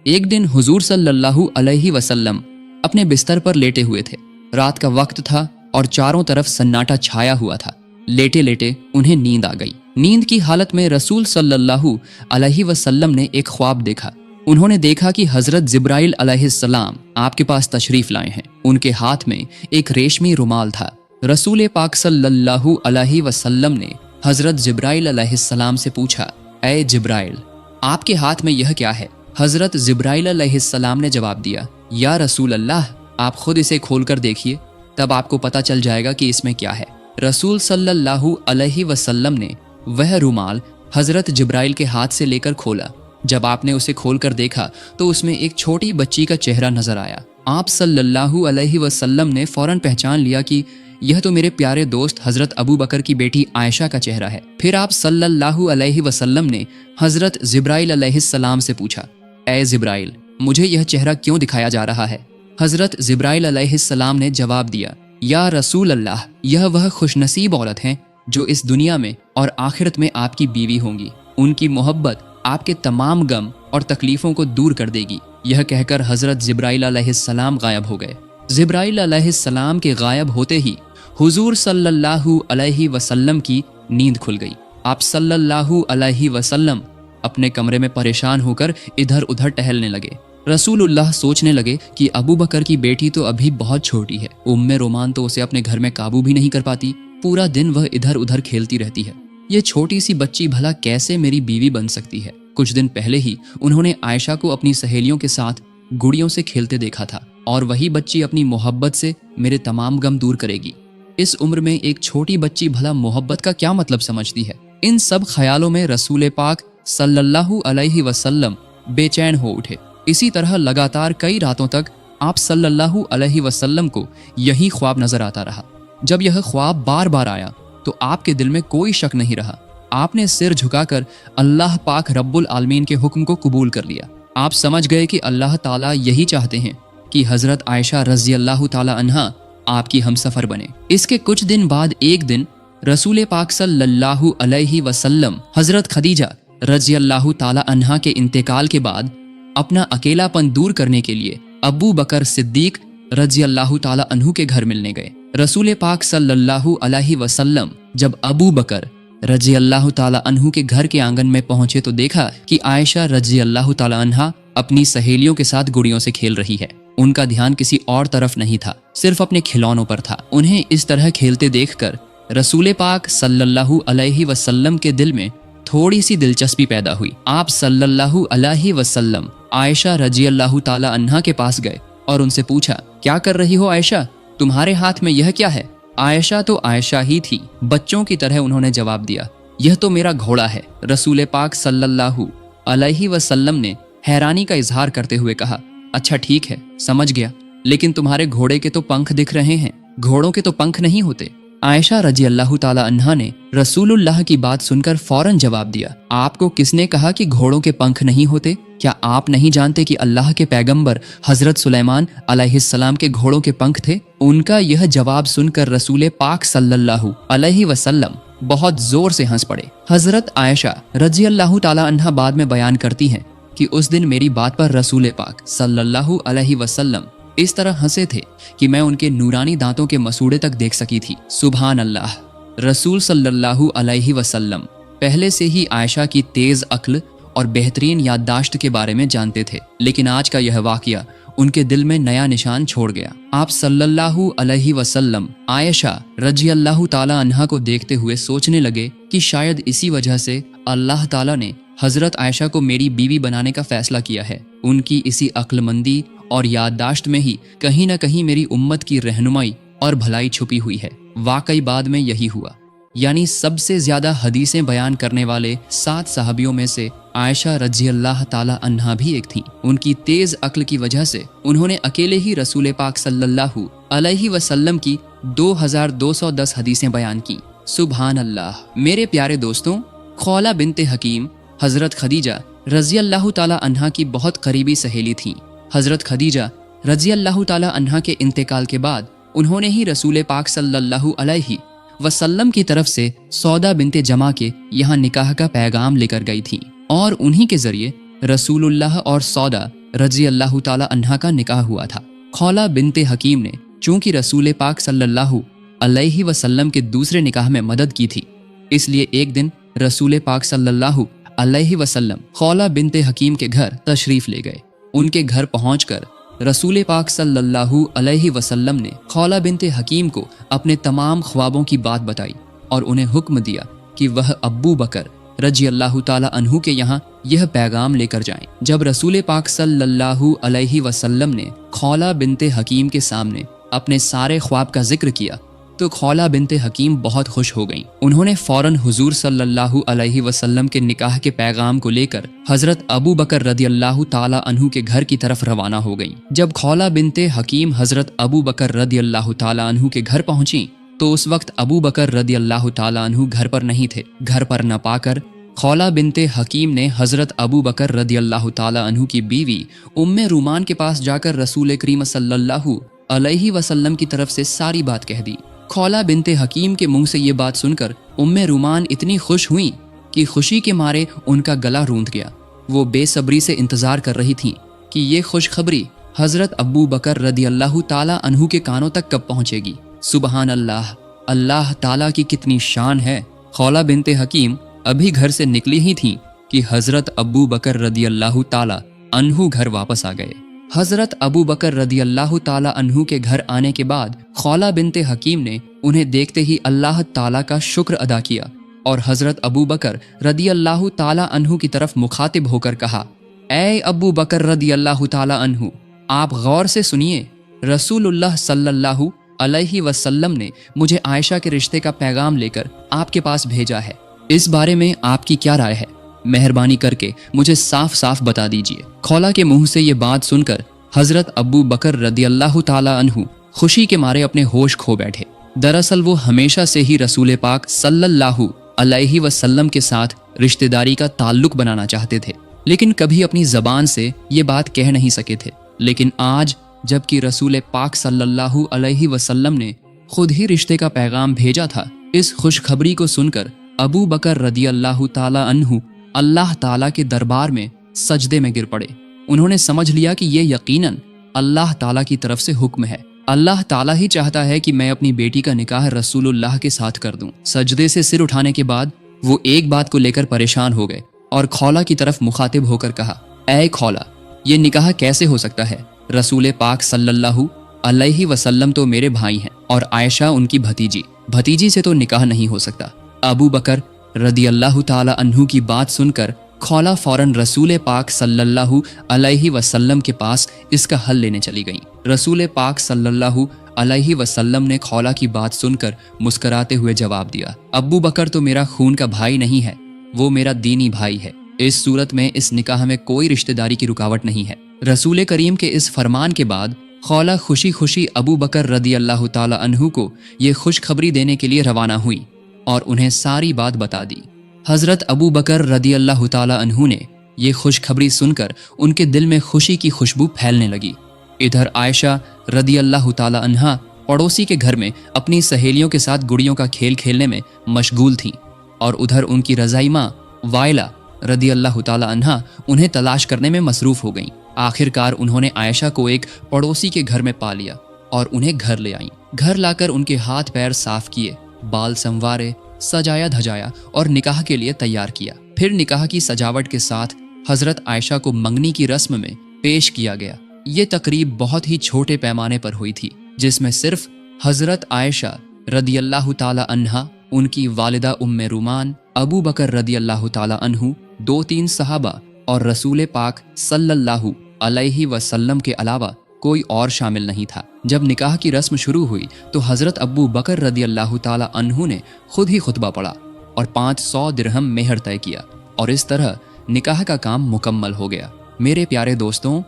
एक दिन हुजूर सल्लल्लाहु अलैहि वसल्लम अपने बिस्तर पर लेटे हुए थे। रात का वक्त था और चारों तरफ सन्नाटा छाया हुआ था। लेटे लेटे उन्हें नींद आ गई। नींद की हालत में रसूल सल्लल्लाहु अलैहि वसल्लम ने एक ख्वाब देखा। उन्होंने देखा कि हजरत जिब्राइल अलैहिस्सलाम आपके पास तशरीफ लाए हैं। उनके हाथ में एक रेशमी रुमाल था। रसूल पाक सल्लल्लाहु अलैहि वसल्लम ने हजरत जिब्राइल अलैहिस्सलाम से पूछा, ऐ जिब्राइल, आपके हाथ में यह क्या है? हजरत जिब्राइल अलैहिस्सलाम ने जवाब दिया, या रसूल अल्लाह, आप खुद इसे खोलकर देखिए, तब आपको पता चल जाएगा कि इसमें क्या है। रसूल सल्लल्लाहु अलैहि वसल्लम ने वह रुमाल हजरत जिब्राइल के हाथ से लेकर खोला। जब आपने उसे खोलकर देखा तो उसमें एक छोटी बच्ची का चेहरा नजर आया। आप सल्लल्लाहु अलैहि वसल्लम ने फौरन पहचान लिया कि यह तो मेरे प्यारे दोस्त हजरत अबू बकर की बेटी आयशा का चेहरा है। फिर आप सल्लल्लाहु अलैहि वसल्लम ने हजरत जिब्राइल अलैहिस्सलाम से पूछा, ऐ जिब्राइल, मुझे यह चेहरा क्यों दिखाया जा रहा है? हजरत जिब्राइल अलैहिस्सलाम ने जवाब दिया, या रसूल अल्लाह, यह वह खुशनसीब औरत हैं जो इस दुनिया में और आखिरत में आपकी बीवी होंगी। उनकी मोहब्बत आपके तमाम गम और तकलीफों को दूर कर देगी। यह कहकर हजरत जिब्राइल अलैहिस्सलाम गायब हो गए। जिब्राइल अलैहिस्सलाम के गायब होते ही हुजूर सल्लल्लाहु अलैहि वसल्लम की नींद खुल गई। आप सल्लल्लाहु अलैहि वसल्लम अपने कमरे में परेशान होकर इधर उधर टहलने लगे। रसूलुल्लाह सोचने लगे कि अबू बकर की बेटी तो अभी बहुत छोटी है। उम्मे रोमान तो उसे अपने घर में काबू भी नहीं कर पाती। पूरा दिन वह इधर उधर खेलती रहती है। ये छोटी सी बच्ची भला कैसे मेरी बीवी बन सकती है? कुछ दिन पहले ही उन्होंने आयशा को अपनी सहेलियों के साथ गुड़ियों से खेलते देखा था और वही बच्ची अपनी मोहब्बत से मेरे तमाम गम दूर करेगी। इस उम्र में एक छोटी बच्ची भला मोहब्बत का क्या मतलब समझती है? इन सब ख्यालों में रसूल पाक सल्लल्लाहु अलैहि वसल्लम बेचैन हो उठे। इसी तरह लगातार कई रातों तक आप सल्लल्लाहु अलैहि वसल्लम को यही ख्वाब नजर आता रहा। जब यह ख्वाब बार बार आया तो आपके दिल में कोई शक नहीं रहा। आपने सिर झुकाकर अल्लाह पाक रब्बुल आलमीन के हुक्म को कबूल कर लिया। आप समझ गए कि अल्लाह ताला यही चाहते हैं कि हजरत आयशा रज़ी अल्लाह ताला अन्हा आपकी हमसफर बने। इसके कुछ दिन बाद एक दिन रसूल पाक सल्लल्लाहु अलैहि वसल्लम हजरत खदीजा रज़ी अल्लाह ताला अन्हा के इंतकाल के बाद अपना अकेलापन दूर करने के लिए अबू बकर सिद्दीक रज़ी अल्लाह ताला अन्हु के घर मिलने गए। रसूल पाक सल्लल्लाहु अलैहि वसल्लम जब अबू बकर रज़ी अल्लाह ताला अन्हु के घर के आंगन में पहुंचे तो देखा कि आयशा रज़ी अल्लाह ताला अन्हा अपनी सहेलियों के साथ गुड़ियों से खेल रही है। उनका ध्यान किसी और तरफ नहीं था, सिर्फ अपने खिलौनों पर था। उन्हें इस तरह खेलते देखकर रसूल पाक सल्लल्लाहु अलैहि वसल्लम के दिल में थोड़ी सी दिलचस्पी पैदा हुई। आप सल्लल्लाहु अलैहि वसल्लम आयशा रज़ी अल्लाह ताला अन्हा के पास गए और उनसे पूछा, क्या कर रही हो आयशा? तुम्हारे हाथ में यह क्या है? आयशा तो आयशा ही थी। बच्चों की तरह उन्होंने जवाब दिया, यह तो मेरा घोड़ा है। रसूल पाक सल्लल्लाहु अलैहि वसल्लम ने हैरानी का इजहार करते हुए कहा, अच्छा ठीक है, समझ गया, लेकिन तुम्हारे घोड़े के तो पंख दिख रहे हैं, घोड़ों के तो पंख नहीं होते। आयशा रज़ी अल्लाह ताला अन्हा ने रसूलुल्लाह की बात सुनकर फौरन जवाब दिया, आपको किसने कहा कि घोड़ों के पंख नहीं होते? क्या आप नहीं जानते कि अल्लाह के पैगंबर हजरत सुलेमान अलैहिस्सलाम के घोड़ों के पंख थे? उनका यह जवाब सुनकर रसूल पाक सल्लल्लाहु अलैहि वसल्लम बहुत जोर से हंस पड़े। हजरत आयशा रज़ी अल्लाह ताला अन्हा बाद में बयान करती हैं कि उस दिन मेरी बात पर रसूल पाक सल्लल्लाहु अलैहि वसल्लम इस तरह हंसे थे कि मैं उनके नूरानी दांतों के मसूड़े तक देख सकी थी। सुभान अल्लाह। रसूल सल्लल्लाहु अलैहि वसल्लम पहले से ही आयशा की तेज अक्ल और बेहतरीन याददाश्त के बारे में जानते थे, लेकिन आज का यह वाकया उनके दिल में नया निशान छोड़ गया। आप सल्लल्लाहु अलैहि वसल्लम आयशा रज़ी अल्लाह ताला अन्हा को देखते हुए सोचने लगे कि शायद इसी वजह से अल्लाह ताला ने हजरत आयशा को मेरी बीवी बनाने का फैसला किया है। उनकी इसी अक्लमंदी और याददाश्त में ही कहीं न कहीं मेरी उम्मत की रहनुमाई और भलाई छुपी हुई है। वाकई बाद में यही हुआ, यानी सबसे ज्यादा हदीसें बयान करने वाले 7 सहाबियों में से आयशा रज़ी अल्लाह ताला अन्हा भी एक थी। उनकी तेज अक्ल की वजह से उन्होंने अकेले ही रसूल पाक सल्लल्लाहु अलैहि वसल्लम की 2210 हदीसें बयान की। सुभान अल्लाह। मेरे प्यारे दोस्तों, खौला बिनते हकीम हजरत खदीजा रज़ी अल्लाह ताला अन्हा की बहुत करीबी सहेली थीं। हजरत खदीजा रज़ी अल्लाह ताला अन्हा के इंतकाल के बाद उन्होंने ही रसूल पाक सल्लल्लाहु अलैहि वसल्लम की तरफ से सौदा बिनते जमा के यहाँ निकाह का पैगाम लेकर गई थी और उन्हीं के जरिए रसूलुल्लाह और सौदा रजी अल्लाह ताला अन्हा का निकाह हुआ था। खौला बिनते हकीम ने चूंकि रसूल पाक सल्लल्लाहु अलैहि वसल्लम के दूसरे निकाह में मदद की थी, इसलिए एक दिन रसूल पाक सल्लल्लाहु अलैहि वसल्लम खौला बिनते हकीम के घर तशरीफ ले गए। उनके घर पहुंचकर रसूल पाक सल्लल्लाहु अलैहि वसल्लम ने खौला बिनते हकीम को अपने तमाम ख्वाबों की बात बताई और उन्हें हुक्म दिया कि वह अब्बू बकर रजी अल्लाह ताला अन्हु के यहाँ यह पैगाम लेकर जाएं। जब रसूल पाक सल्लल्लाहु अलैहि वसल्लम ने खौला बिनते हकीम के सामने अपने सारे ख्वाब का जिक्र किया तो खौला बिनते हकीम बहुत खुश हो गईं। उन्होंने फौरन हुजूर सल्लल्लाहु अलैहि वसल्लम के निकाह के पैगाम को लेकर हजरत अबू बकर रदी अल्लाह ताला अन्हु के घर की तरफ रवाना हो गईं। जब खौला बिनते हकीम हजरत अबू बकर रदी अल्लाह ताला अन्हु के घर पहुंची तो उस वक्त अबू बकर रदी अल्लाह ताला अन्हु घर पर नहीं थे। घर पर न पाकर खौला बिनते हकीम ने हजरत अबू बकर रदी अल्लाह ताला अन्हु की बीवी उम्मे रूमान के पास जाकर रसूल करीम सल्लल्लाहु अलैहि वसल्लम की तरफ से सारी बात कह दी। खौला बिनते हकीम के मुंह से ये बात सुनकर उम्मे रूमान इतनी खुश हुई कि खुशी के मारे उनका गला रूंध गया। वो बेसब्री से इंतजार कर रही थीं कि ये खुशखबरी हजरत अबू बकर रदी अल्लाह ताला अन्हु के कानों तक कब पहुंचेगी। सुबहान अल्लाह, अल्लाह ताला की कितनी शान है। खौला बिनते हकीम अभी घर से निकली ही थीं कि हजरत अबू बकर रदी अल्लाह ताला अन्हु घर वापस आ गए। हजरत अबू बकर रदी अल्लाह ताला अन्हु के घर आने के बाद खौला बिनते हकीम ने उन्हें देखते ही अल्लाह ताला का शुक्र अदा किया और हजरत अबू बकर रदी अल्लाह ताला अन्हु की तरफ मुखातिब होकर कहा, ऐ अबू बकर रदी अल्लाह ताला अन्हु, आप गौर से सुनिए। रसूलुल्लाह सल्लल्लाहु अलैहि वसल्लम ने मुझे आयशा के रिश्ते का पैगाम लेकर आपके पास भेजा है। इस बारे में आपकी क्या राय है? मेहरबानी करके मुझे साफ साफ बता दीजिए। खौला के मुंह से ये बात सुनकर हजरत अबू बकर रदी अल्लाह ताला अन्हु खुशी के मारे अपने होश खो बैठे। दरअसल वो हमेशा से ही रसूल पाक सल्लल्लाहु अलैहि वसल्लम के साथ रिश्तेदारी का ताल्लुक बनाना चाहते थे, लेकिन कभी अपनी जबान से ये बात कह नहीं सके थे। लेकिन आज जबकि रसूल पाक सल्लल्लाहु अलैहि वसल्लम ने खुद ही रिश्ते का पैगाम भेजा था, इस खुशखबरी को सुनकर अबू बकर रदी अल्लाह ताला अन्हु अल्लाह ताला के दरबार में सजदे में गिर पड़े। उन्होंने समझ लिया कि ये यकीनन अल्लाह ताला की तरफ से हुक्म है। अल्लाह ताला ही चाहता है कि मैं अपनी बेटी का निकाह रसूलुल्लाह के साथ कर दूं। सजदे से सिर उठाने के बाद वो एक बात को लेकर परेशान हो गए और खौला की तरफ मुखातिब होकर कहा, ऐ खौला, ये निकाह कैसे हो सकता है? रसूल पाक सल्लल्लाहु अलैहि वसल्लम तो मेरे भाई हैं और आयशा उनकी भतीजी से तो निकाह नहीं हो सकता। अबू बकर रदी अल्लाह ताला अन्हु की बात सुनकर खौला फौरन रसूल पाक सल्लल्लाहु अलैहि वसल्लम के पास इसका हल लेने चली गई। रसूल पाक सल्लल्लाहु अलैहि वसल्लम ने खौला की बात सुनकर मुस्कुराते हुए जवाब दिया, अबू बकर तो मेरा खून का भाई नहीं है, वो मेरा दीनी भाई है। इस सूरत में इस निकाह में कोई रिश्तेदारी की रुकावट नहीं है। रसूल करीम के इस फरमान के बाद खौला खुशी खुशी अबू बकर रदी अल्लाह ताला अन्हु को ये खुशखबरी देने के लिए रवाना हुई और उन्हें सारी बात बता दी। हजरत अबू बकर रदी अल्लाह ताला अन्हु ने ये खुशखबरी सुनकर उनके दिल में खुशी की खुशबू फैलने लगी। इधर आयशा रदी अल्लाह ताला अन्हा पड़ोसी के घर में अपनी सहेलियों के साथ गुड़ियों का खेल खेलने में मशगूल थीं और उधर उनकी रज़ाई माँ वाइला रदी अल्लाह ताला अन्हा उन्हें तलाश करने में मसरूफ़ हो गईं। आखिरकार उन्होंने आयशा को एक पड़ोसी के घर में पा लिया और उन्हें घर ले आईं। घर लाकर उनके हाथ पैर साफ किए, बाल संवारे, सजाया धजाया और निकाह के लिए तैयार किया। फिर निकाह की सजावट के साथ हजरत आयशा को मंगनी की रस्म में पेश किया गया। ये तकरीब बहुत ही छोटे पैमाने पर हुई थी, जिसमें सिर्फ हजरत आयशा रदी अल्लाह ताला अन्हा, उनकी वालिदा उम्मे रूमान, अबू बकर रदी अल्लाह ताला अन्हु, 2-3 सहाबा और रसूल पाक सल्लल्लाहु अलैहि वसल्लम के अलावा कोई और शामिल नहीं था। जब निकाह की रस्म शुरू हुई तो हजरत अबू बकर रदी अल्लाह ताला अन्हु ने खुद ही खुतबा पढ़ा और 500 दिरहम मेहर तय किया और इस तरह निकाह का काम मुकम्मल हो गया। मेरे प्यारे दोस्तों,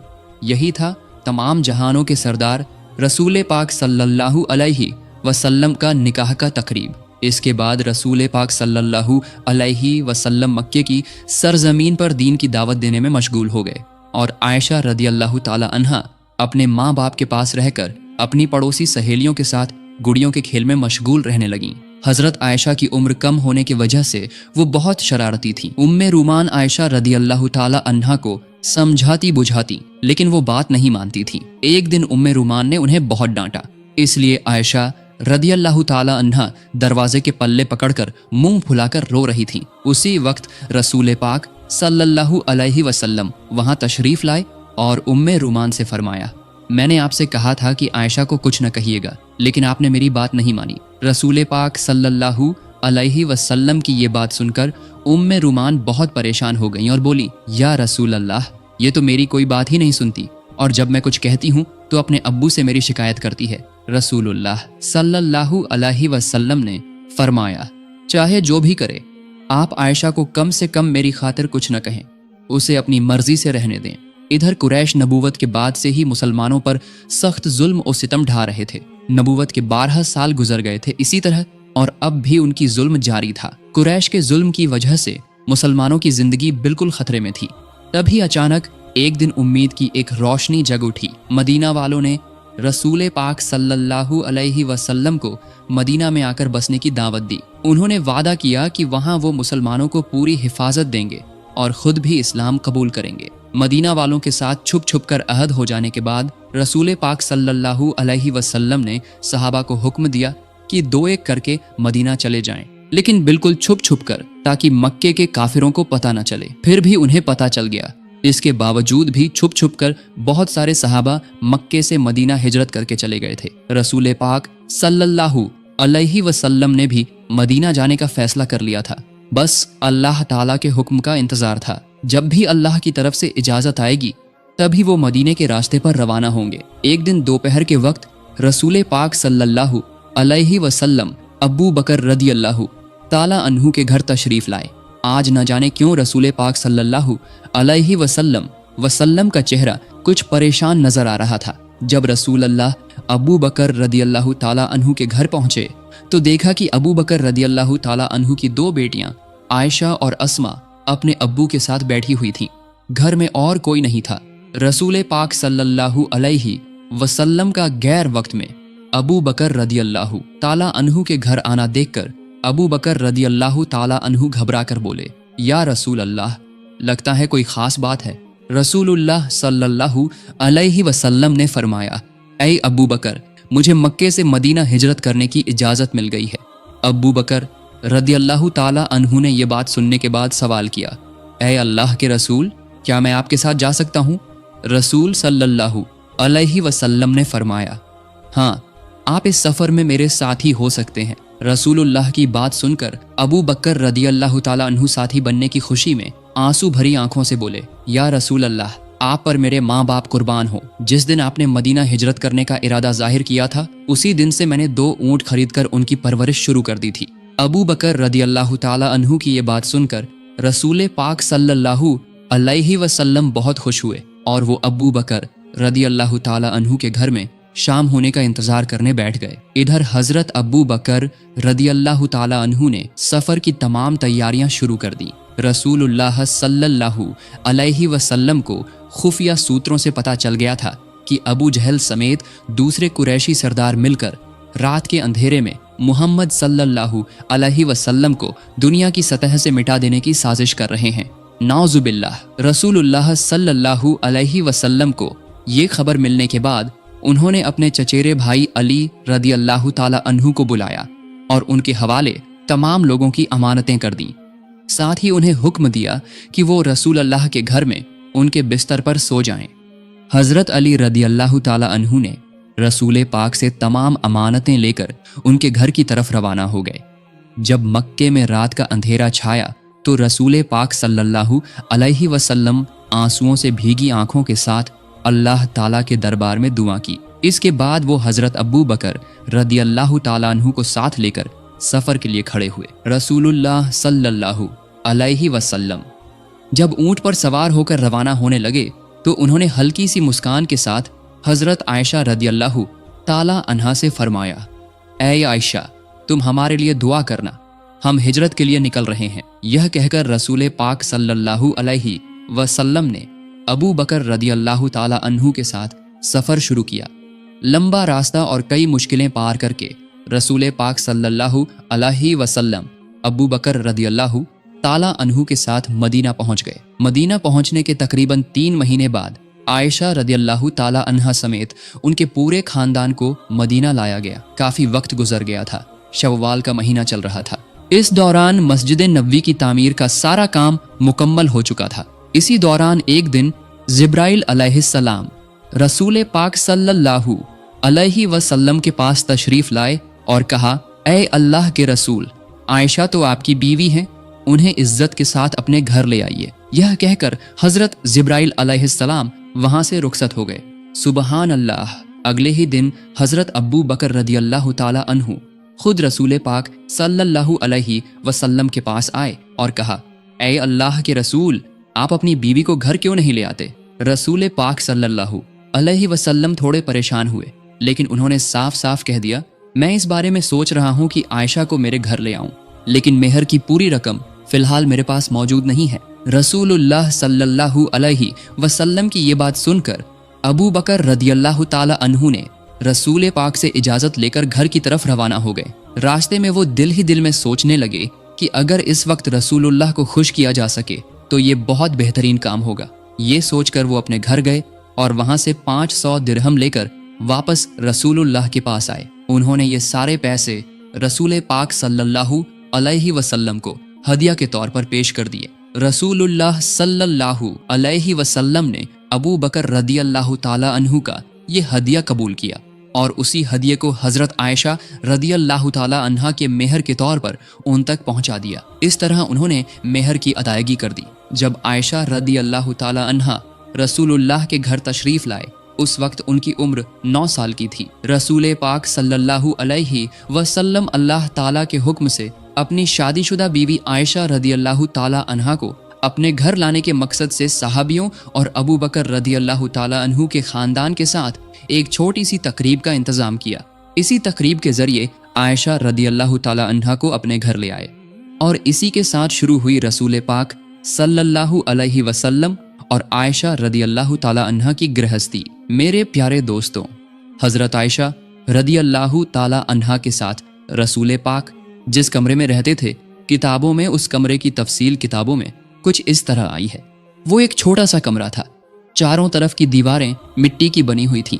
यही था तमाम जहानों के सरदार रसूल पाक सल्लल्लाहु अलैहि वसल्लम का निकाह का तकरीब। इसके बाद रसूल पाक सल्लल्लाहु अलैहि वसल्लम मक्के की सरजमीन पर दीन की दावत देने में मशगूल हो गए और आयशा रदी अल्लाह ताला अन्हा अपने माँ बाप के पास रहकर अपनी पड़ोसी सहेलियों के साथ गुड़ियों के खेल में मशगूल रहने लगीं। हजरत आयशा की उम्र कम होने की वजह से वो बहुत शरारती थी। उम्मे रूमान आयशा रदी अल्लाह ताला अन्हा को समझाती बुझाती, लेकिन वो बात नहीं मानती थी। एक दिन उम्मे रूमान ने उन्हें बहुत डांटा, इसलिए आयशा रदी अल्लाह ताला अन्हा दरवाजे के पल्ले पकड़कर मुंह फुलाकर रो रही थी। उसी वक्त रसूल पाक सल्लल्लाहु अलैहि वसल्लम वहां तशरीफ लाए और उम्मे रूमान से फरमाया, मैंने आपसे कहा था कि आयशा को कुछ न कहिएगा, लेकिन आपने मेरी बात नहीं मानी। रसूल पाक सल्लल्लाहु अलैहि वसल्लम की ये बात सुनकर उम्मे रूमान बहुत परेशान हो गईं और बोली, या रसूल अल्लाह, ये तो मेरी कोई बात ही नहीं सुनती, और जब मैं कुछ कहती हूँ तो अपने अब्बू से मेरी शिकायत करती है। रसूलुल्लाह सल्लल्लाहु अलैहि वसल्लम ने फरमाया, चाहे जो भी करे, आप आयशा को कम से कम मेरी खातिर कुछ न कहें, उसे अपनी मर्जी से रहने दें। इधर कुरैश नबूवत के बाद से ही मुसलमानों पर सख्त जुल्म और सितम ढा रहे थे। नबूवत के 12 साल गुजर गए थे इसी तरह, और अब भी उनकी जुल्म जारी था। कुरैश के जुल्म की वजह से मुसलमानों की जिंदगी बिल्कुल खतरे में थी। तभी अचानक एक दिन उम्मीद की एक रोशनी जग उठी। मदीना वालों ने रसूल पाक सल्लल्लाहु अलैहि वसल्लम को मदीना में आकर बसने की दावत दी। उन्होंने वादा किया कि वहां वो मुसलमानों को पूरी हिफाजत देंगे और खुद भी इस्लाम कबूल करेंगे। मदीना वालों के साथ छुप छुप कर अहद हो जाने के बाद रसूल पाक सल्लल्लाहु अलैहि वसल्लम ने सहाबा को हुक्म दिया कि 2-1 करके मदीना चले जाएं, लेकिन बिल्कुल छुप छुप कर, ताकि मक्के के काफिरों को पता न चले। फिर भी उन्हें पता चल गया। इसके बावजूद भी छुप छुप कर बहुत सारे सहाबा मक्के से मदीना हिजरत करके चले गए थे। रसूल पाक सल्लल्लाहु अलैहि वसल्लम ने भी मदीना जाने का फैसला कर लिया था। बस अल्लाह ताला के हुक्म का इंतजार था। जब भी अल्लाह की तरफ से इजाजत आएगी तभी वो मदीने के रास्ते पर रवाना होंगे। एक दिन दोपहर के वक्त रसूल पाक सल्लल्लाहु अलैहि वसल्लम अबू बकर रदी अल्लाह ताला अन्हु के घर तशरीफ लाए। आज न जाने क्यों रसूल पाक सल्लल्लाहु अलैहि वसल्लम का चेहरा कुछ परेशान नजर आ रहा था। जब रसूल अल्लाह अबू बकर रदी अल्लाह ताला अन्हु के घर पहुंचे तो देखा कि अबू बकर रदी अल्लाह ताला अन्हु की 2 बेटियां आयशा और अस्मा अपने अब्बू के साथ बैठी हुई थीं। घर में और कोई नहीं था। रसूल पाक सल्लल्लाहु अलैहि वसल्लम का गैर वक्त में अबू बकर रदी अल्लाह ताला अन्हु के घर आना देखकर अबू बकर रदी अल्लाह ताला अन्हु घबरा कर बोले, या रसूल अल्लाह, लगता है कोई खास बात है। रसूलुल्लाह सल्लल्लाहु अलैहि वसल्लम ने फरमाया, ऐ अबू बकर, मुझे मक्के से मदीना हिजरत करने की इजाज़त मिल गई है। अबू बकर रदी अल्लाह ताला अन्हु ने यह बात सुनने के बाद सवाल किया, ऐ अल्लाह के रसूल, क्या मैं आपके साथ जा सकता हूँ? रसूल सल्लल्लाहु अलैहि वसल्लम ने फरमाया, हाँ, आप इस सफ़र में मेरे साथी हो सकते हैं। रसूलुल्लाह की बात सुनकर अबू बकर रदी अल्लाह ताला अन्हु साथी बनने की खुशी में आंसू भरी आंखों से बोले, या रसूल अल्लाह, आप पर मेरे माँ बाप कुर्बान हो। जिस दिन आपने मदीना हिजरत करने का इरादा जाहिर किया था, उसी दिन से मैंने 2 ऊँट खरीदकर उनकी परवरिश शुरू कर दी थी। अबू बकर रदी अल्लाह ताला अन्हु की ये बात सुनकर रसूल पाक सल्लल्लाहु अलैहि वसल्लम बहुत खुश हुए और वो अबू बकर रदी अल्लाह ताला अन्हु के घर में शाम होने का इंतजार करने बैठ गए। इधर हजरत अबू बकर रदी अल्लाह ताला अन्हु ने सफर की तमाम तैयारियां शुरू कर दी। रसूलुल्लाह सल्लल्लाहु अलैहि वसल्लम को खुफिया सूत्रों से पता चल गया था कि अबू जहल समेत दूसरे कुरैशी सरदार मिलकर रात के अंधेरे में मुहम्मद सल्लल्लाहु अलैहि वसल्लम को दुनिया की सतह से मिटा देने की साजिश कर रहे हैं। नाउजुबिल्लाह। रसूलुल्लाह सल्लल्लाहु अलैहि वसल्लम को ये खबर मिलने के बाद उन्होंने अपने चचेरे भाई अली रदी अल्लाह ताला अन्हु को बुलाया और उनके हवाले तमाम लोगों की अमानतें कर दी। साथ ही उन्हें हुक्म दिया कि वो रसूल अल्लाह के घर में उनके बिस्तर पर सो जाएं। हजरत अली रदी अल्लाह ताला अन्हु ने रसूल पाक से तमाम अमानतें लेकर उनके घर की तरफ रवाना हो गए। जब मक्के में रात का अंधेरा छाया तो रसूल पाक सल्लल्लाहु अलैहि वसल्लम आंसुओं से भीगी आंखों के साथ अल्लाह ताला के दरबार में दुआ की। इसके बाद वो हजरत अबू बकर रदी अल्लाह ताला अन्हु को साथ लेकर सफर के लिए खड़े हुए। रसूलुल्लाह सल्लल्लाहु अलैहि वसल्लम जब ऊंट पर सवार होकर रवाना होने लगे तो उन्होंने हल्की सी मुस्कान के साथ हजरत आयशा रदी अल्लाह ताला अन्हा से फरमाया, ऐ आयशा, तुम हमारे लिए दुआ करना, हम हिजरत के लिए निकल रहे हैं। यह कहकर रसूल पाक सल्लल्लाहु अलैहि वसल्लम ने अबू बकर रदी अल्लाह ताला अन्हु के साथ सफर शुरू किया। लंबा रास्ता और कई मुश्किलें पार करके रसूल पाक सल्लल्लाहु अलैहि वसल्लम अबू बकर रदियल्लाहु ताला अन्हु के साथ मदीना पहुंच गए। मदीना पहुंचने के तकरीबन 3 महीने बाद आयशा रदियल्लाहु ताला अन्हा समेत उनके पूरे खानदान को मदीना लाया गया। काफी वक्त गुजर गया था, शव्वाल का महीना चल रहा था। इस दौरान मस्जिद नबवी की तामीर का सारा काम मुकम्मल हो चुका था। इसी दौरान एक दिन जिब्राइल अलैहिस्सलाम रसूल पाक सल्लल्लाहु अलैहि वसल्लम के पास तशरीफ लाए और कहा, ऐ अल्लाह के रसूल, आयशा तो आपकी बीवी हैं, उन्हें इज्जत के साथ अपने घर ले आइए। यह कहकर हजरत जिब्राइल अलैहिस्सलाम वहां से रुखसत हो गए। सुबहान अल्लाह। अगले ही दिन हजरत अबू बकर रदियल्लाहु ताला अन्हु खुद रसूल पाक सल्लल्लाहु अलैहि वसल्लम के पास आए और कहा, ऐ अल्लाह के रसूल, आप अपनी बीवी को घर क्यों नहीं ले आते? रसूल पाक सल्लल्लाहु अलैहि वसल्लम थोड़े परेशान हुए, लेकिन उन्होंने साफ साफ कह दिया, मैं इस बारे में सोच रहा हूँ कि आयशा को मेरे घर ले आऊं, लेकिन मेहर की पूरी रकम फिलहाल मेरे पास मौजूद नहीं है। रसूलुल्लाह सल्लल्लाहु अलैहि वसल्लम की ये बात सुनकर अबू बकर रदियल्लाहु ताला अन्हु ने रसूल पाक से इजाजत लेकर घर की तरफ रवाना हो गए। रास्ते में वो दिल ही दिल में सोचने लगे कि अगर इस वक्त रसूलुल्लाह को खुश किया जा सके तो ये बहुत बेहतरीन काम होगा। ये सोचकर वो अपने घर गए और वहां से 500 दिरहम लेकर वापस रसूलुल्लाह के पास आए। उन्होंने ये सारे पैसे रसूल पाक सल्लल्लाहु अलैहि वसल्लम को हदिया के तौर पर पेश कर दिए। रसूलुल्लाह सल्लल्लाहु अलैहि वसल्लम ने अबू बकर रदियल्लाहु ताला अन्हु का ये हदिया कबूल किया और उसी हदिये को हजरत आयशा रदियल्लाहु ताला अन्हा के मेहर के तौर पर उन तक पहुंचा दिया। इस तरह उन्होंने मेहर की अदायगी कर दी। जब आयशा रदियल्लाहु ताला अन्हा रसूलुल्लाह के घर तशरीफ लाए, उस वक्त उनकी उम्र 9 साल की थी। रसूल पाक सल्लल्लाहु अलैहि वसल्लम अल्लाह ताला के हुक्म से अपनी शादीशुदा बीवी आयशा रदियल्लाहु ताला अन्हा को अपने घर लाने के मकसद से सहाबियों और अबू बकर रदियल्लाहु ताला अन्हु के खानदान के साथ एक छोटी सी तकरीब का इंतजाम किया। इसी तकरीब के जरिए आयशा रदियल्लाहु ताला अन्हा को अपने घर ले आए और इसी के साथ शुरू हुई रसूल पाक सल्लल्लाहु अलैहि वसल्लम और आयशा रदियल्लाहु ताला अन्हा की गृहस्थी। मेरे प्यारे दोस्तों, हजरत आयशा रदियल्लाहु ताला अन्हा के साथ रसूल पाक जिस कमरे में रहते थे, किताबों में उस कमरे की तफसील किताबों में कुछ इस तरह आई है। वो एक छोटा सा कमरा था। चारों तरफ की दीवारें मिट्टी की बनी हुई थीं।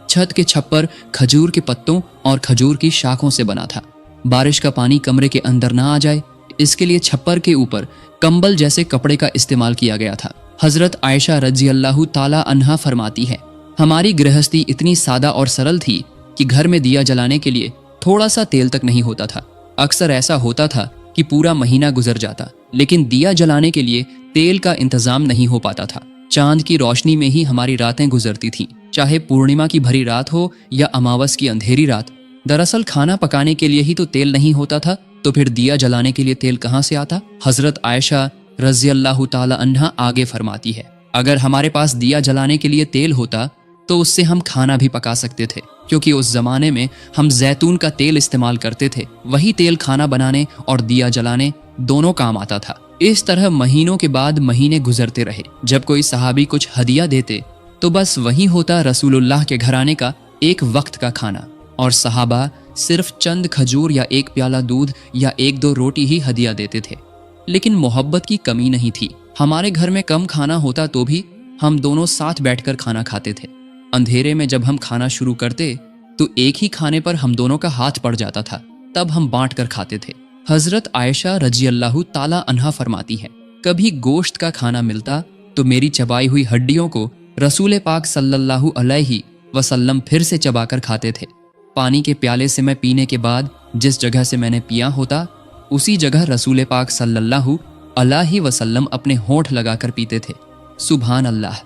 छत के छप्पर खजूर के पत्तों और खजूर की शाखों से बना था। बारिश का पानी कमरे के अंदर ना आ जाए, इसके लिए छप्पर के ऊपर कंबल जैसे कपड़े का इस्तेमाल किया गया था। हजरत आयशा रज़ियल्लाहु ताला अन्हा फरमाती है, हमारी गृहस्थी इतनी सादा और सरल थी कि घर में दिया जलाने के लिए थोड़ा सा तेल तक नहीं होता था। अक्सर ऐसा होता था कि पूरा महीना गुजर जाता, लेकिन दिया जलाने के लिए तेल का इंतजाम नहीं हो पाता था। चांद की रोशनी में ही हमारी रातें गुजरती थीं, चाहे पूर्णिमा की भरी रात हो या अमावस की अंधेरी रात। दरअसल खाना पकाने के लिए ही तो तेल नहीं होता था, तो फिर दिया जलाने के लिए तेल कहाँ से आता? हजरत आयशा रज़ियल्लाहु ताला अन्हा आगे फरमाती है, अगर हमारे पास दिया जलाने के लिए तेल होता तो उससे हम खाना भी पका सकते थे, क्योंकि उस जमाने में हम जैतून का तेल इस्तेमाल करते थे। वही तेल खाना बनाने और दिया जलाने दोनों काम आता था। इस तरह महीनों के बाद महीने गुजरते रहे। जब कोई सहाबी कुछ हदिया देते तो बस वही होता रसूलुल्लाह के घराने का एक वक्त का खाना, और सहाबा सिर्फ चंद खजूर या एक प्याला दूध या 1-2 रोटी ही हदिया देते थे। लेकिन मोहब्बत की कमी नहीं थी। हमारे घर में कम खाना होता तो भी हम दोनों साथ बैठकर खाना खाते थे। अंधेरे में जब हम खाना शुरू करते तो एक ही खाने पर हम दोनों का हाथ पड़ जाता था, तब हम बांट कर खाते थे। हजरत आयशा रज़ियल्लाहु ताला अन्हा फरमाती है, कभी गोश्त का खाना मिलता तो मेरी चबाई हुई हड्डियों को रसूल पाक सल्लल्लाहु अलैहि वसल्लम फिर से चबाकर खाते थे। पानी के प्याले से मैं पीने के बाद जिस जगह से मैंने पिया होता, उसी जगह रसूल पाक सल्लल्लाहु अलैहि वसल्लम अपने होंठ लगाकर पीते थे। सुभान अल्लाह।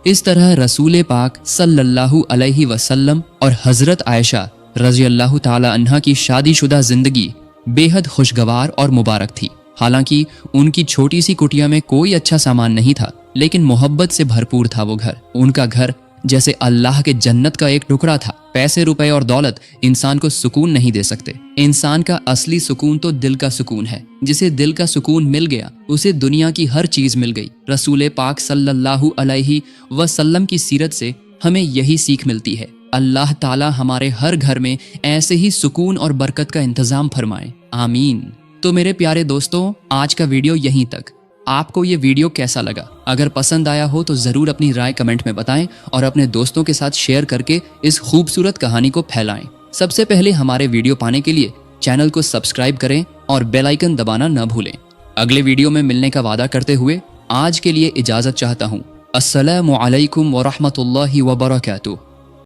इस तरह रसूल पाक सल्लल्लाहु अलैहि वसल्लम और हजरत आयशा रज़ियल्लाहु ताला अन्हा की शादीशुदा जिंदगी बेहद खुशगवार और मुबारक थी। हालांकि उनकी छोटी सी कुटिया में कोई अच्छा सामान नहीं था, लेकिन मोहब्बत से भरपूर था वो घर। उनका घर जैसे अल्लाह के जन्नत का एक टुकड़ा था। पैसे रुपए और दौलत इंसान को सुकून नहीं दे सकते। इंसान का असली सुकून तो दिल का सुकून है। जिसे दिल का सुकून मिल गया उसे दुनिया की हर चीज मिल गई। रसूल पाक सल्लल्लाहु अलैहि वसल्लम की सीरत से हमें यही सीख मिलती है। अल्लाह ताला हमारे हर घर में ऐसे ही सुकून और बरकत का इंतजाम फरमाए, आमीन। तो मेरे प्यारे दोस्तों, आज का वीडियो यहीं तक। आपको ये वीडियो कैसा लगा? अगर पसंद आया हो तो ज़रूर अपनी राय कमेंट में बताएं और अपने दोस्तों के साथ शेयर करके इस खूबसूरत कहानी को फैलाएं। सबसे पहले हमारे वीडियो पाने के लिए चैनल को सब्सक्राइब करें और बेल आइकन दबाना न भूलें। अगले वीडियो में मिलने का वादा करते हुए आज के लिए इजाज़त चाहता हूँ। अस्सलामु अलैकुम व रहमतुल्लाहि व बरकातुहू।